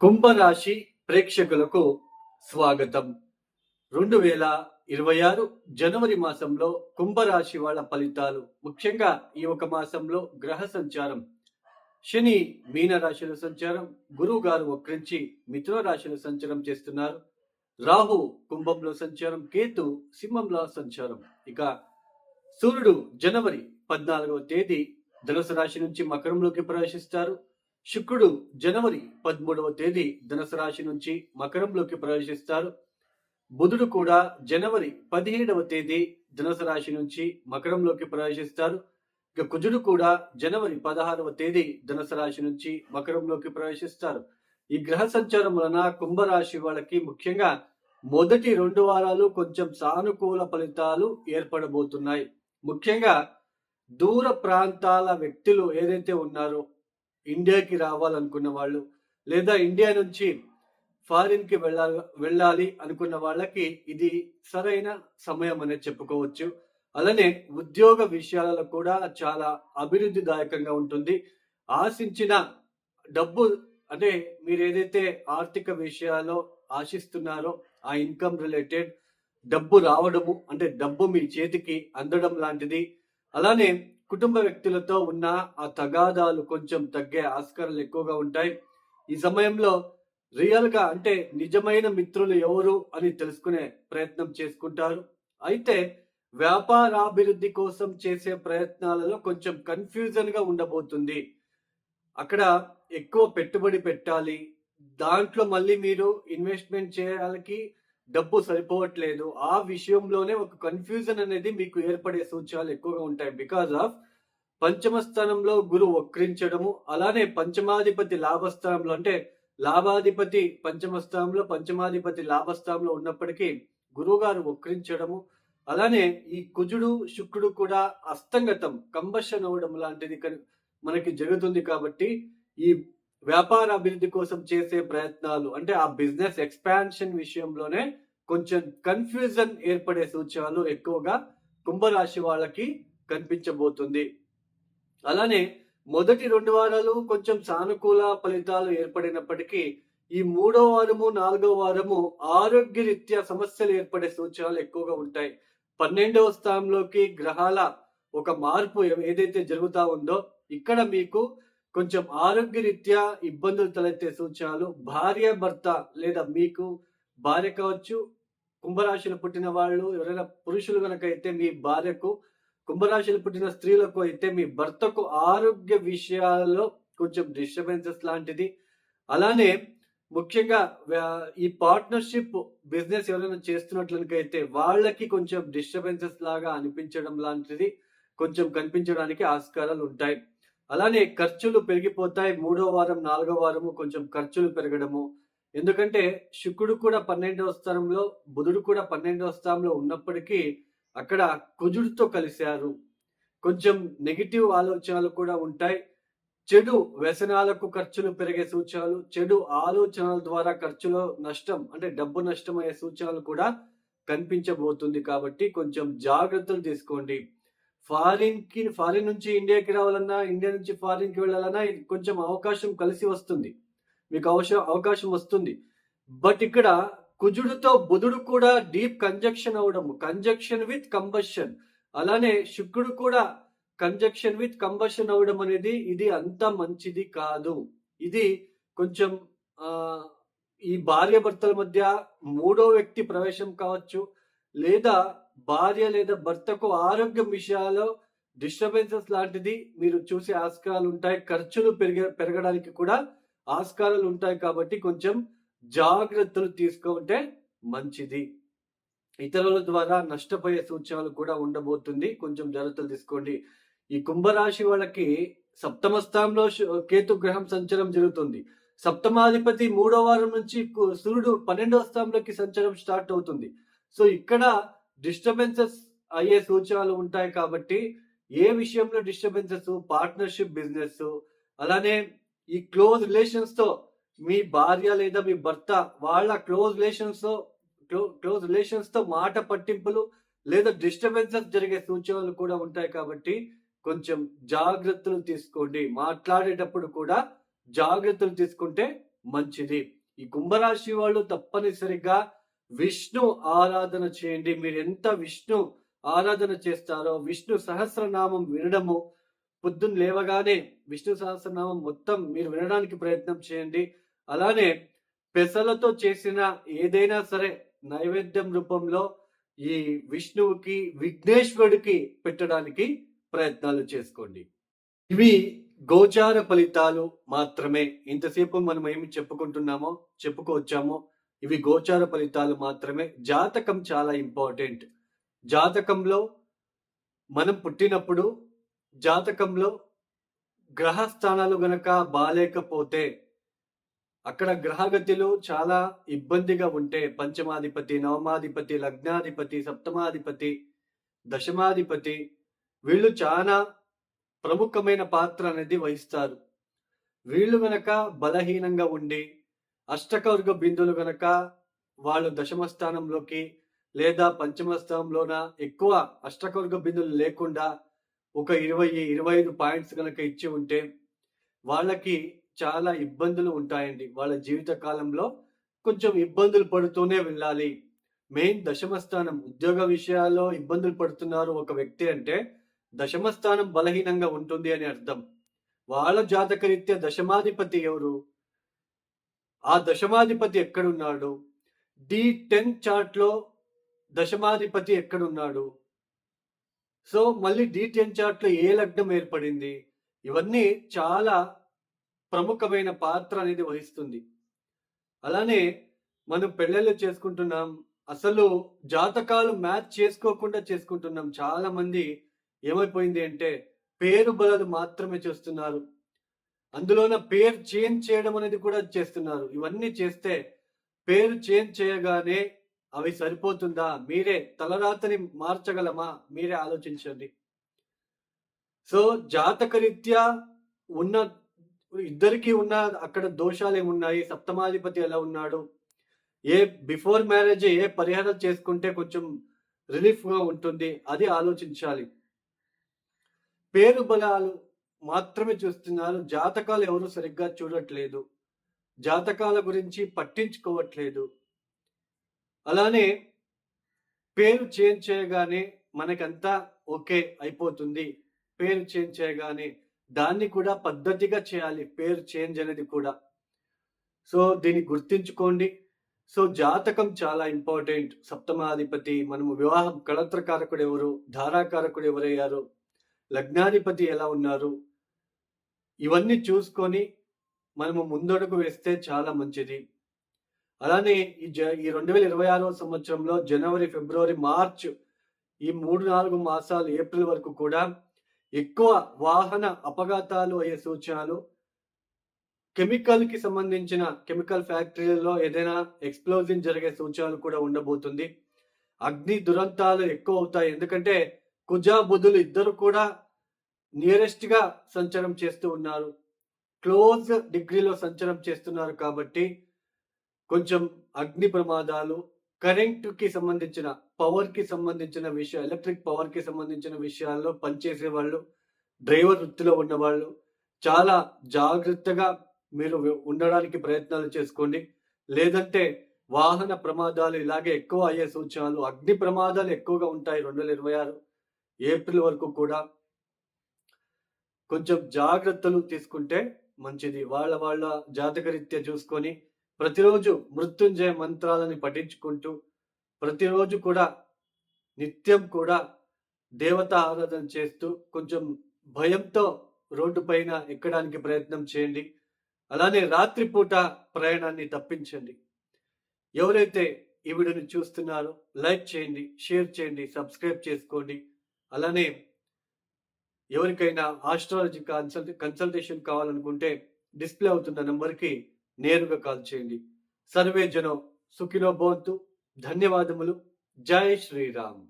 కుంభరాశి ప్రేక్షకులకు స్వాగతం. 2026 జనవరి మాసంలో కుంభరాశి వాళ్ళ ఫలితాలు, ముఖ్యంగా ఈ ఒక మాసంలో గ్రహ సంచారం, శని మీన రాశిలో సంచారం, గురువు గారు వక్రించి మిథున రాశిలో సంచారం చేస్తున్నారు. రాహు కుంభంలో సంచారం, కేతు సింహంలో సంచారం. ఇక సూర్యుడు జనవరి 14వ తేదీ ధనుసు రాశి నుంచి మకరంలోకి ప్రవేశిస్తారు. శుక్రుడు జనవరి 13వ తేదీ ధనుసు రాశి నుంచి మకరంలోకి ప్రవేశిస్తారు. బుధుడు కూడా జనవరి 17వ తేదీ ధనుసు రాశి నుంచి మకరంలోకి ప్రవేశిస్తారు. ఇక కుజుడు కూడా జనవరి 16వ తేదీ ధనుసు రాశి నుంచి మకరంలోకి ప్రవేశిస్తారు. ఈ గ్రహ సంచారం వలన కుంభరాశి వాళ్ళకి ముఖ్యంగా మొదటి 2 వారాలు కొంచెం సానుకూల ఫలితాలు ఏర్పడబోతున్నాయి. ముఖ్యంగా దూర ప్రాంతాల వ్యక్తులు ఏదైతే ఉన్నారో, ఇండియాకి రావాలనుకున్న వాళ్ళు, లేదా ఇండియా నుంచి ఫారిన్ కి వెళ్ళాలి అనుకున్న వాళ్ళకి ఇది సరైన సమయం అనేది చెప్పుకోవచ్చు. అలానే ఉద్యోగ విషయాలలో కూడా చాలా అభివృద్ధిదాయకంగా ఉంటుంది. ఆశించిన డబ్బు, అంటే మీరు ఏదైతే ఆర్థిక విషయాల్లో ఆశిస్తున్నారో ఆ ఇన్కమ్ రిలేటెడ్ డబ్బు రావడము, అంటే డబ్బు మీ చేతికి అందడం లాంటిది. అలానే కుటుంబ వ్యక్తులతో ఉన్న ఆ తగాదాలు కొంచెం తగ్గే ఆస్కారాలు ఎక్కువగా ఉంటాయి. ఈ సమయంలో రియల్ గా, అంటే నిజమైన మిత్రులు ఎవరు అని తెలుసుకునే ప్రయత్నం చేసుకుంటారు. అయితే వ్యాపారాభివృద్ధి కోసం చేసే ప్రయత్నాలలో కొంచెం కన్ఫ్యూజన్ గా ఉండబోతుంది. అక్కడ ఎక్కువ పెట్టుబడి పెట్టాలి, దాంట్లో మళ్ళీ మీరు ఇన్వెస్ట్మెంట్ చేయడానికి డబ్బు సరిపోవట్లేదు. ఆ విషయంలోనే ఒక కన్ఫ్యూజన్ అనేది మీకు ఏర్పడే సూచనలు ఎక్కువగా ఉంటాయి. బికాజ్ ఆఫ్ పంచమ స్థానంలో గురువు వక్రించడము, అలానే పంచమాధిపతి లాభస్థానంలో, అంటే లాభాధిపతి పంచమ స్థానంలో, పంచమాధిపతి లాభస్థానంలో ఉన్నప్పటికీ గురువు గారు వక్రించడము, అలానే ఈ కుజుడు శుక్రుడు కూడా అస్తంగతం కంబషన్ అవ్వడం లాంటిది మనకి జరుగుతుంది. కాబట్టి ఈ వ్యాపార అభివృద్ధి కోసం చేసే ప్రయత్నాలు, అంటే ఆ బిజినెస్ ఎక్స్పాన్షన్ విషయంలోనే కొంచెం కన్ఫ్యూజన్ ఏర్పడే సూచనలు ఎక్కువగా కుంభరాశి వాళ్ళకి కనిపించబోతుంది. అలానే మొదటి 2 వారాలు కొంచెం సానుకూల ఫలితాలు ఏర్పడినప్పటికీ ఈ 3వ వారము 4వ వారము ఆరోగ్యరీత్యా సమస్యలు ఏర్పడే సూచనలు ఎక్కువగా ఉంటాయి. 12వ స్థానంలోకి గ్రహాల ఒక మార్పు ఏదైతే జరుగుతా ఉందో, ఇక్కడ మీకు కొంచెం ఆరోగ్యరీత్యా ఇబ్బందులు తలెత్తే సూచనలు, భార్య భర్త, లేదా మీకు భార్య కావచ్చు, కుంభరాశిలో పుట్టిన వాళ్ళు ఎవరైనా పురుషులు కనుక అయితే మీ భార్యకు, కుంభరాశిలో పుట్టిన స్త్రీలకు అయితే మీ భర్తకు ఆరోగ్య విషయాల్లో కొంచెం డిస్టర్బెన్సెస్ లాంటిది. అలానే ముఖ్యంగా ఈ పార్ట్నర్షిప్ బిజినెస్ ఎవరైనా చేస్తున్నట్లయితే వాళ్ళకి కొంచెం డిస్టర్బెన్సెస్ లాగా అనిపించడం లాంటిది కొంచెం కనిపించడానికి ఆస్కారాలు ఉంటాయి. అలానే ఖర్చులు పెరిగిపోతాయి. 3వ వారం 4వ వారము కొంచెం ఖర్చులు పెరగడము, ఎందుకంటే శుక్రుడు కూడా 12వ స్థానంలో, బుధుడు కూడా 12వ స్థానంలో ఉన్నప్పటికీ అక్కడ కుజుడితో కలిశారు. కొంచెం నెగిటివ్ ఆలోచనలు కూడా ఉంటాయి. చెడు వ్యసనాలకు ఖర్చులు పెరిగే సూచనలు, చెడు ఆలోచనల ద్వారా ఖర్చులో నష్టం, అంటే డబ్బు నష్టం అయ్యే సూచనలు కూడా కనిపించబోతుంది. కాబట్టి కొంచెం జాగ్రత్తలు తీసుకోండి. ఫారిన్ నుంచి ఇండియాకి రావాలన్నా, ఇండియా నుంచి ఫారిన్ కి వెళ్ళాలన్నా కొంచెం అవకాశం కలిసి వస్తుంది, మీకు అవకాశం వస్తుంది. బట్ ఇక్కడ కుజుడితో బుధుడు కూడా డీప్ కంజక్షన్ అవడం, కంజక్షన్ విత్ కంబషన్, అలానే శుక్రుడు కూడా కంజక్షన్ విత్ కంబషన్ అవడం అనేది ఇది అంత మంచిది కాదు. ఇది కొంచెం ఈ భార్య భర్తల మధ్య 3వ వ్యక్తి ప్రవేశం కావచ్చు, లేదా భార్య లేదా భర్తకు ఆరోగ్యం విషయాల్లో డిస్టర్బెన్సెస్ లాంటిది మీరు చూసే ఆస్కారాలు ఉంటాయి. ఖర్చులు పెరగడానికి కూడా ఆస్కారాలు ఉంటాయి. కాబట్టి కొంచెం జాగ్రత్తలు తీసుకుంటే మంచిది. ఇతరుల ద్వారా నష్టపోయే సూచనలు కూడా ఉండబోతుంది, కొంచెం జాగ్రత్తలు తీసుకోండి. ఈ కుంభరాశి వాళ్ళకి సప్తమ స్థానంలో కేతు గ్రహం సంచారం జరుగుతుంది. సప్తమాధిపతి 3వ వారం నుంచి సూర్యుడు 12వ స్థానంలోకి సంచారం స్టార్ట్ అవుతుంది. సో ఇక్కడ డిస్టర్బెన్సెస్ అయ్యే సూచనలు ఉంటాయి. కాబట్టి ఏ విషయంలో డిస్టర్బెన్సెస్, పార్ట్నర్షిప్ బిజినెస్, అలానే ఈ క్లోజ్ రిలేషన్స్ తో మీ భార్య లేదా మీ భర్త వాళ్ళ క్లోజ్ రిలేషన్స్ తో మాట పట్టింపులు లేదా డిస్టర్బెన్సెస్ జరిగే సూచనలు కూడా ఉంటాయి. కాబట్టి కొంచెం జాగ్రత్తలు తీసుకోండి. మాట్లాడేటప్పుడు కూడా జాగ్రత్తలు తీసుకుంటే మంచిది. ఈ కుంభరాశి వాళ్ళు తప్పనిసరిగా విష్ణు ఆరాధన చేయండి. మీరు ఎంత విష్ణు ఆరాధన చేస్తారో, విష్ణు సహస్రనామం వినడము, పొద్దున్న లేవగానే విష్ణు సహస్రనామం మొత్తం మీరు వినడానికి ప్రయత్నం చేయండి. అలానే పెసలతో చేసిన ఏదైనా సరే నైవేద్యం రూపంలో ఈ విష్ణువుకి, విఘ్నేశ్వరుడికి పెట్టడానికి ప్రయత్నాలు చేసుకోండి. ఇవి గోచార ఫలితాలు మాత్రమే. ఇంతసేపు మనం ఏమి చెప్పుకొచ్చామో ఇవి గోచార ఫలితాలు మాత్రమే. జాతకం చాలా ఇంపార్టెంట్. జాతకంలో మనం పుట్టినప్పుడు జాతకంలో గ్రహస్థానాలు గనక బాలేకపోతే, అక్కడ గ్రహగతులు చాలా ఇబ్బందిగా ఉంటే, పంచమాధిపతి, నవమాధిపతి, లగ్నాధిపతి, సప్తమాధిపతి, దశమాధిపతి వీళ్ళు చాలా ప్రముఖమైన పాత్ర అనేది వహిస్తారు. వీళ్ళు గనక బలహీనంగా ఉండి అష్టకవర్గ బిందువులు గనక వాళ్ళు దశమ స్థానంలోకి లేదా పంచమ స్థానంలోన ఎక్కువ అష్టకవర్గ బిందువులు లేకుండా ఒక 20-25 పాయింట్స్ గనక ఇచ్చి ఉంటే వాళ్ళకి చాలా ఇబ్బందులు ఉంటాయండి. వాళ్ళ జీవిత కాలంలో కొంచెం ఇబ్బందులు పడుతూనే వెళ్ళాలి. మెయిన్ దశమ స్థానం ఉద్యోగ విషయాల్లో ఇబ్బందులు పడుతున్నారు ఒక వ్యక్తి అంటే దశమ స్థానం బలహీనంగా ఉంటుంది అని అర్థం. వాళ్ళ జాతకరీత్యా దశమాధిపతి ఎవరు, ఆ దశమాధిపతి ఎక్కడున్నాడు, D10 చార్ట్ లో దశమాధిపతి ఎక్కడున్నాడు, సో మళ్ళీ D10 చార్ట్ లో ఏ లగ్నం ఏర్పడింది, ఇవన్నీ చాలా ప్రముఖమైన పాత్ర అనేది వహిస్తుంది. అలానే మనం పెళ్ళిళ్ళు చేసుకుంటున్నాం, అసలు జాతకాలు మ్యాచ్ చేసుకోకుండా చేసుకుంటున్నాం. చాలా మంది ఏమైపోయింది అంటే పేరు బలాలు మాత్రమే చేస్తున్నారు. అందులోన పేరు చేంజ్ చేయడం అనేది కూడా చేస్తున్నారు. ఇవన్నీ చేస్తే పేరు చేంజ్ చేయగానే అవి సరిపోతుందా? మీరే తలరాతని మార్చగలమా? మీరే ఆలోచించండి. సో జాతకరీత్యా ఉన్న ఇద్దరికి ఉన్న అక్కడ దోషాలు ఏమున్నాయి, సప్తమాధిపతి ఎలా ఉన్నాడు, బిఫోర్ మ్యారేజ్ ఏ పరిహారం చేసుకుంటే కొంచెం రిలీఫ్ గా ఉంటుంది, అది ఆలోచించాలి. పేరు బలాలు మాత్రమే చూస్తున్నారు. జాతకాలు ఎవరు సరిగ్గా చూడట్లేదు, జాతకాల గురించి పట్టించుకోవట్లేదు. అలానే పేరు చేంజ్ చేయగానే మనకంతా ఓకే అయిపోతుంది. పేరు చేంజ్ చేయగానే దాన్ని కూడా పద్ధతిగా చేయాలి, పేరు చేంజ్ అనేది కూడా. సో దీన్ని గుర్తించుకోండి. సో జాతకం చాలా ఇంపార్టెంట్. సప్తమాధిపతి, మనము వివాహం కళత్రకారకుడు ఎవరు, ధారాకారకుడు ఎవరయ్యారు, లగ్నాధిపతి ఎలా ఉన్నారు, ఇవన్నీ చూసుకొని మనము ముందడుగు వేస్తే చాలా మంచిది. అలానే ఈ 2026వ సంవత్సరంలో జనవరి, ఫిబ్రవరి, మార్చ్ ఈ 3-4 మాసాలు, ఏప్రిల్ వరకు కూడా ఎక్కువ వాహన అపఘాతాలు అయ్యే సూచనలు, కెమికల్ కి సంబంధించిన కెమికల్ ఫ్యాక్టరీలలో ఏదైనా ఎక్స్ప్లోజన్ జరిగే సూచనలు కూడా ఉండబోతుంది. అగ్ని దురంతాలు ఎక్కువ అవుతాయి. ఎందుకంటే కుజ బుధులు ఇద్దరు కూడా నియరెస్ట్ గా సంచారం చేస్తూ ఉన్నారు, క్లోజ్ డిగ్రీలో సంచారం చేస్తున్నారు. కాబట్టి కొంచెం అగ్ని ప్రమాదాలు, కరెంట్ కి సంబంధించిన, పవర్ కి సంబంధించిన విషయం, ఎలక్ట్రిక్ పవర్ కి సంబంధించిన విషయాల్లో పనిచేసే వాళ్ళు, డ్రైవర్ వృత్తిలో ఉన్న వాళ్ళు చాలా జాగ్రత్తగా మీరు ఉండడానికి ప్రయత్నాలు చేసుకోండి. లేదంటే వాహన ప్రమాదాలు ఇలాగే ఎక్కువ అయ్యే సూచనలు, అగ్ని ప్రమాదాలు ఎక్కువగా ఉంటాయి 2026 ఏప్రిల్ వరకు కూడా. కొంచెం జాగ్రత్తలు తీసుకుంటే మంచిది. వాళ్ళ జాతకరీత్యా చూసుకొని ప్రతిరోజు మృత్యుంజయ మంత్రాలని పఠించుకుంటూ ప్రతిరోజు కూడా నిత్యం కూడా దేవతా ఆరాధన చేస్తూ కొంచెం భయంతో రోడ్డు పైన ఎక్కడానికి ప్రయత్నం చేయండి. అలానే రాత్రిపూట ప్రయాణాన్ని తప్పించండి. ఎవరైతే ఈ వీడియోని చూస్తున్నారో లైక్ చేయండి, షేర్ చేయండి, సబ్స్క్రైబ్ చేసుకోండి. అలానే ఎవరికైనా ఆస్ట్రాలజీ కన్సల్టేషన్ కావాలనుకుంటే డిస్ప్లే అవుతున్న నంబర్కి నేరుగా కాల్ చేయండి. సర్వే జనం సుఖినో భవంతు. ధన్యవాదములు. జై శ్రీరామ్.